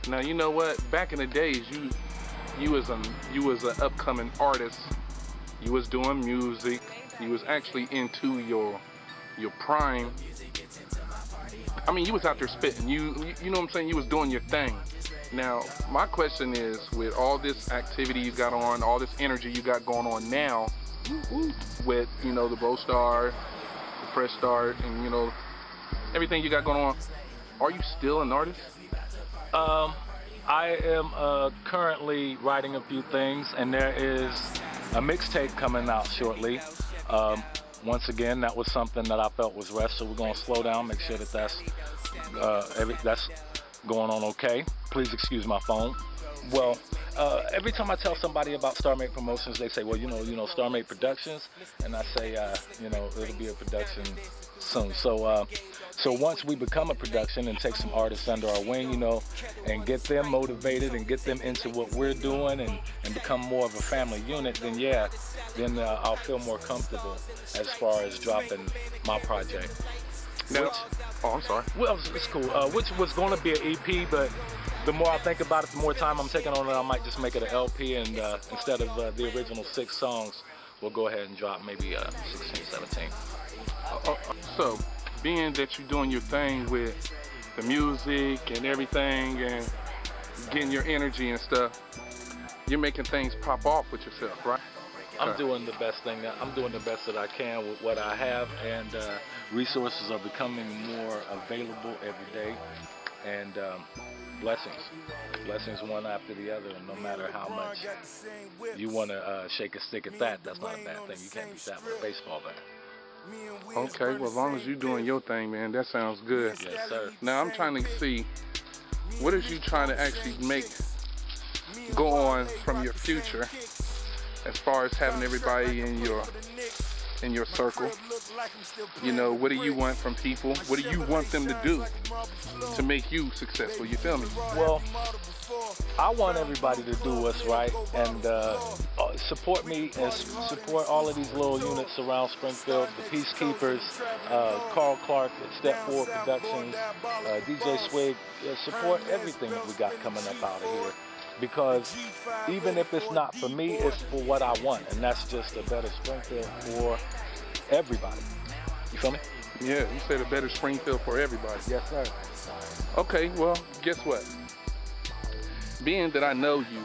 Now you know what? Back in the days, you was an upcoming artist. You was doing music. You was actually into your prime. I mean, you was out there spitting. You know what I'm saying? You was doing your thing. Now, my question is, with all this activity you got on, all this energy you got going on now, with the Bow Starr, the Fresh Start, and everything you got going on, are you still an artist? I am currently writing a few things, and there is a mixtape coming out shortly. Once again, that was something that I felt was rushed, so we're going to slow down, make sure that that's going on okay. Please excuse my phone. Well, every time I tell somebody about Starrmade Promotions, they say, well, Starrmade Productions, and I say, it'll be a production soon. So once we become a production and take some artists under our wing, and get them motivated and get them into what we're doing and become more of a family unit, then I'll feel more comfortable as far as dropping my project. I'm sorry. Well, it's cool. Which was going to be an EP, but the more I think about it, the more time I'm taking on it, I might just make it an LP, and instead of the original 6 songs, we'll go ahead and drop maybe 16, 17. So, being that you're doing your thing with the music and everything and getting your energy and stuff, you're making things pop off with yourself, right? I'm doing the best that I can with what I have, and resources are becoming more available every day, and blessings one after the other, and no matter how much you want to shake a stick at that's not a bad thing. You can't beat that with a baseball bat. Okay, well, as long as you're doing your thing, man, that sounds good. Yes, sir. Now, I'm trying to see, what is you trying to actually make go on from your future, as far as having everybody in your circle? What do you want from people? What do you want them to do to make you successful? You feel me? Well, I want everybody to do what's right and support me and support all of these little units around Springfield, the Peacekeepers, Carl Clark at Step 4 Productions, DJ Swig. Support everything that we got coming up out of here. Because even if it's not for me, it's for what I want, and that's just a better Springfield for everybody. You feel me? Yeah, you said a better Springfield for everybody. Yes, sir. Okay, well, guess what? Being that I know you,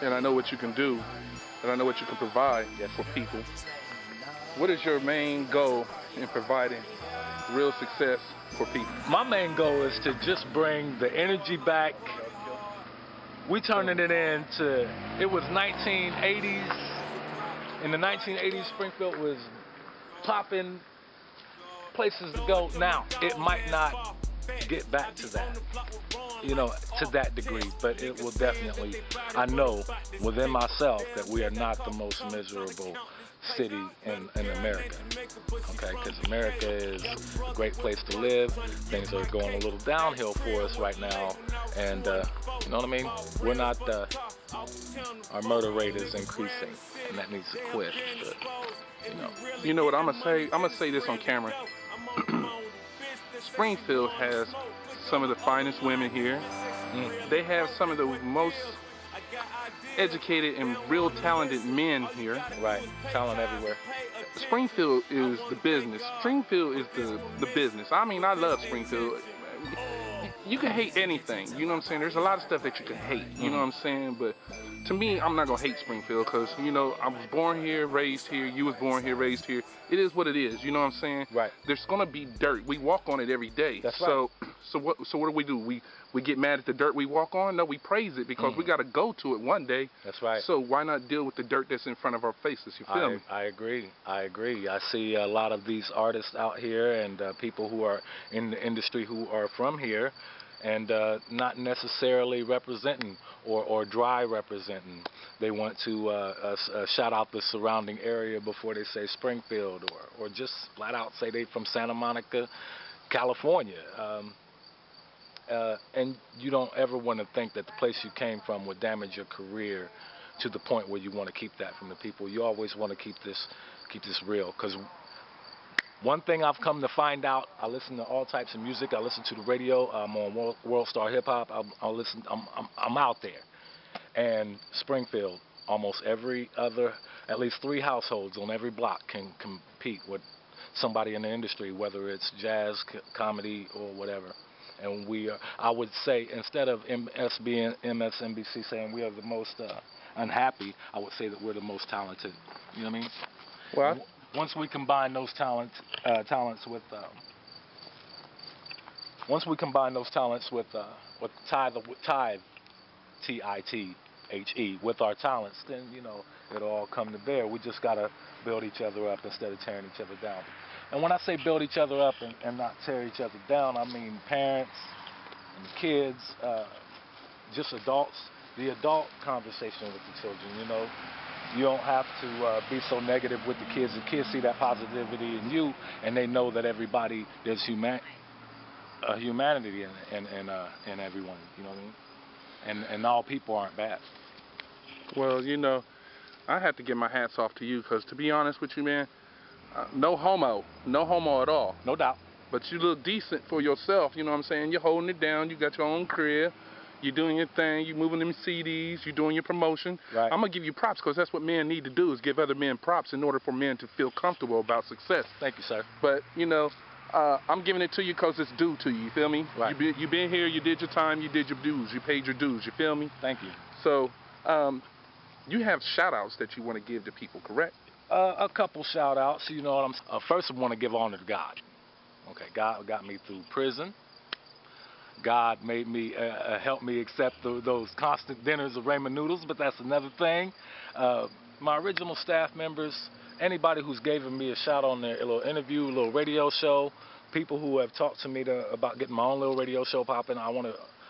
and I know what you can do, and I know what you can provide for people, what is your main goal in providing real success for people? My main goal is to just bring the energy back. We turning it into, it was 1980s. In the 1980s, Springfield was popping, places to go. Now, it might not get back to that, to that degree, but it will definitely, I know within myself that we are not the most miserable city in America, okay, because America is a great place to live. Things are going a little downhill for us right now, and you know what I mean, we're not, our murder rate is increasing, and that needs to quit, but, You know what I'm gonna say? I'm gonna say this on camera. Springfield has some of the finest women here. They have some of the most educated and real talented men here. Right, talent everywhere. Springfield is the business. Springfield is the business. I mean, I love Springfield. You can hate anything, you know what I'm saying? There's a lot of stuff that you can hate, you know what I'm saying? But to me, I'm not gonna hate Springfield, because I was born here, raised here. You was born here, raised here. It is what it is, you know what I'm saying? Right. There's gonna be dirt. We walk on it every day. That's right. So what do? We get mad at the dirt we walk on? No, we praise it, because we gotta go to it one day. That's right. So why not deal with the dirt that's in front of our faces? You feel me? I agree. I see a lot of these artists out here, and people who are in the industry who are from here, and not necessarily representing or dry representing. They want to shout out the surrounding area before they say Springfield, or just flat out say they from Santa Monica, California. And you don't ever want to think that the place you came from would damage your career to the point where you want to keep that from the people. You always want to keep this real, because One thing I've come to find out, I listen to all types of music. I listen to the radio. I'm on World Star Hip Hop. I'll listen. I'm out there. And Springfield, almost every other, at least 3 households on every block can compete with somebody in the industry, whether it's jazz, comedy, or whatever. And we are, I would say, instead of MSNBC saying we are the most unhappy, I would say that we're the most talented. You know what I mean? Well, Once we combine those talents with tithe, T-I-T-H-E, with our talents, then it'll all come to bear. We just gotta build each other up instead of tearing each other down. And when I say build each other up and not tear each other down, I mean parents and kids, just adults. The adult conversation with the children, You don't have to be so negative with the kids. The kids see that positivity in you, and they know that there's humanity in everyone. You know what I mean? And all people aren't bad. well, I have to give my hats off to you because, to be honest with you, man, no homo at all. No doubt. But you look decent for yourself, you know what I'm saying? You're holding it down. You got your own crib. You're doing your thing. You're moving them CDs. You're doing your promotion. Right. I'm going to give you props because that's what men need to do, is give other men props in order for men to feel comfortable about success. Thank you, sir. But, I'm giving it to you because it's due to you. You feel me? Right. You've been here. You did your time. You did your dues. You paid your dues. You feel me? Thank you. So, you have shout-outs that you want to give to people, correct? A couple shout-outs. You know what first, I want to give honor to God. Okay, God got me through prison. God made me, helped me accept those constant dinners of ramen noodles, but that's another thing. My original staff members, anybody who's given me a shout on their little interview, little radio show, people who have talked to me about getting my own little radio show popping, I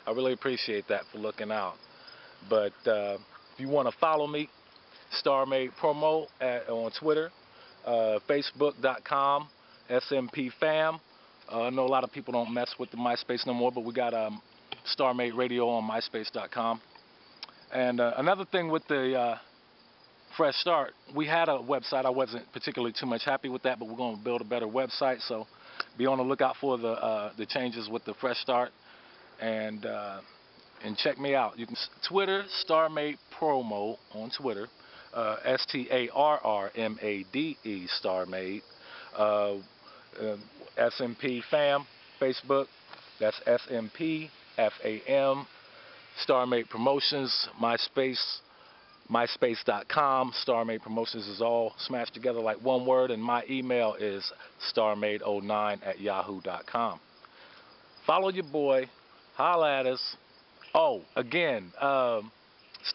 really appreciate that for looking out. But if you want to follow me, Starrmade Promo on Twitter, Facebook.com, SMP Fam. I know a lot of people don't mess with the MySpace no more, but we got Starrmade Radio on MySpace.com. And another thing with the Fresh Start, we had a website. I wasn't particularly too much happy with that, but we're going to build a better website. So be on the lookout for the changes with the Fresh Start, and check me out. You can Twitter Starrmade Promo on Twitter, STARRMADE Starrmade. SMP Fam, Facebook, that's SMP FAM. Starrmade Promotions, MySpace, MySpace.com. Starrmade Promotions is all smashed together like one word, and my email is starrmade09@yahoo.com. Follow your boy, holla at us. Oh, again,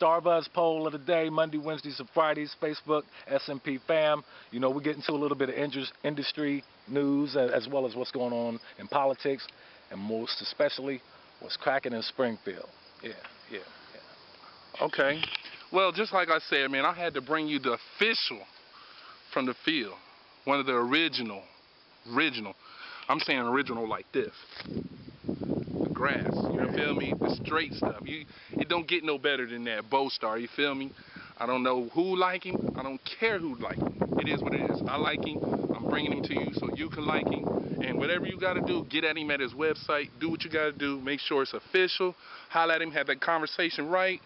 Starbuzz poll of the day, Monday, Wednesdays, and Fridays, Facebook, SMP Fam. We get into a little bit of industry news as well as what's going on in politics, and most especially what's cracking in Springfield. Yeah. Okay. Well, just like I said, man, I had to bring you the official from the field. One of the original. I'm saying original like this. The grass, you feel me? The straight stuff. It don't get no better than that. Bo Starr, you feel me? I don't know who like him. I don't care who like him. It is what it is. I like him. I'm bringing him to you so you can like him. And whatever you got to do, get at him at his website. Do what you got to do. Make sure it's official. Holla at him. Have that conversation right.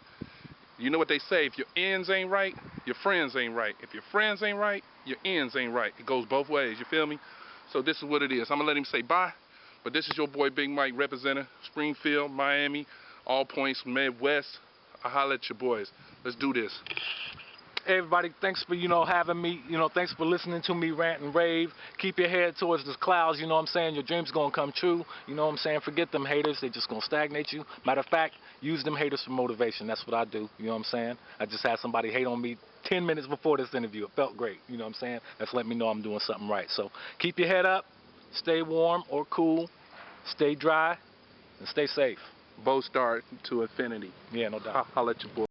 You know what they say. If your ends ain't right, your friends ain't right. If your friends ain't right, your ends ain't right. It goes both ways. You feel me? So this is what it is. I'm going to let him say bye. But this is your boy Big Mike representing Springfield, Miami, all points, Midwest. I holla at your boys. Let's do this. Hey everybody, thanks for having me. Thanks for listening to me rant and rave. Keep your head towards the clouds. You know what I'm saying? Your dreams gonna come true. You know what I'm saying? Forget them haters. They just gonna stagnate you. Matter of fact, use them haters for motivation. That's what I do. You know what I'm saying? I just had somebody hate on me 10 minutes before this interview. It felt great. You know what I'm saying? That's letting me know I'm doing something right. So keep your head up. Stay warm or cool. Stay dry and stay safe. Bo Starr to infinity. Yeah, no doubt. I'll let your boy.